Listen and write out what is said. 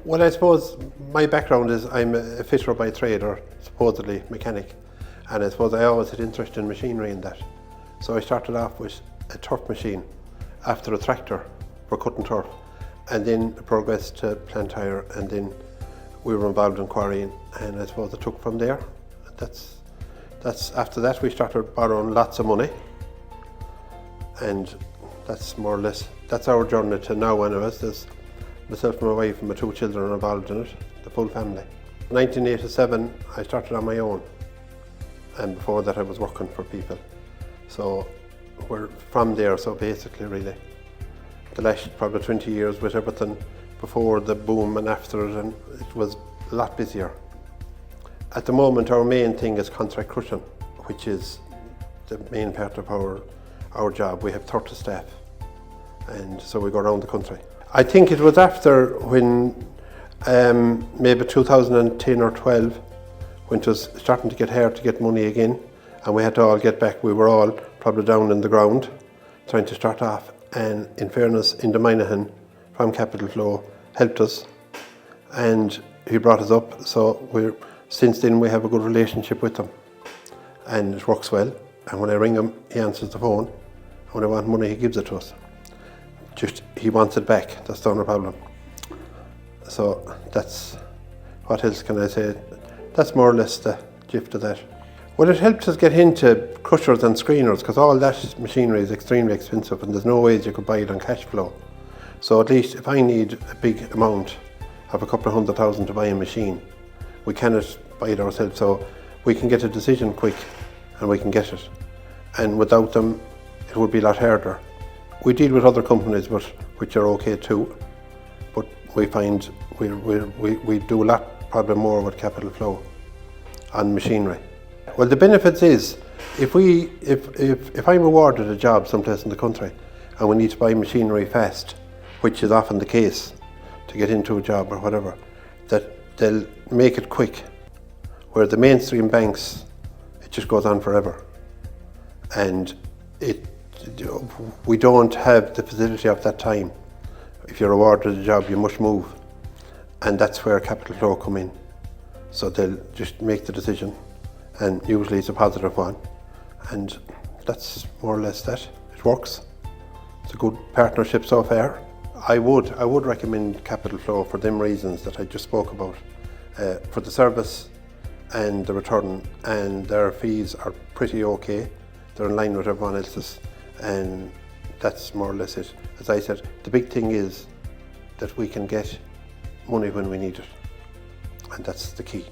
Well, I suppose my background is I'm a fitter by trade, or supposedly mechanic, and I suppose I always had interest in machinery in that. So I started off with a turf machine, after a tractor for cutting turf, and then progressed to plant hire, and then we were involved in quarrying, and I suppose it took from there. After that we started borrowing lots of money, and that's more or less, that's our journey to now anyways. There's myself and my wife and my 2 children are involved in it, the full family. In 1987 I started on my own, and before that I was working for people. So we're from there, so basically really the last probably 20 years with everything before the boom and after it, and it was a lot busier. At the moment our main thing is contract crushing, which is the main part of our job. We have 30 staff, and so we go around the country. I think it was after when maybe 2010 or 12, when it was starting to get hard to get money again, and we had to all get back. We were all probably down in the ground trying to start off, and in fairness, Enda Minahan from Capital Flow helped us, and he brought us up. So since then we have a good relationship with him, and it works well. And when I ring him, he answers the phone, and when I want money, he gives it to us. Just he wants it back, that's the only problem. So that's, what else can I say? That's more or less the gist of that. Well, it helped us get into crushers and screeners, because all that machinery is extremely expensive and there's no ways you could buy it on cash flow. So at least if I need a big amount of a couple of $100,000 to buy a machine, we cannot buy it ourselves, so we can get a decision quick and we can get it. And without them, it would be a lot harder. We deal with other companies which are okay too, but we find we do a lot, probably more with Capital Flow on machinery. Well, the benefits is, if I'm awarded a job someplace in the country and we need to buy machinery fast, which is often the case to get into a job or whatever, that they'll make it quick. Where the mainstream banks, it just goes on forever, and we don't have the facility of that time. If you're awarded a job, you must move, and that's where Capital Flow come in. So they'll just make the decision, and usually it's a positive one, and that's more or less that. It works. It's a good partnership so far. I would recommend Capital Flow for them reasons that I just spoke about, for the service and the return, and their fees are pretty okay. They're in line with everyone else's, and that's more or less it. As I said, the big thing is that we can get money when we need it, and that's the key.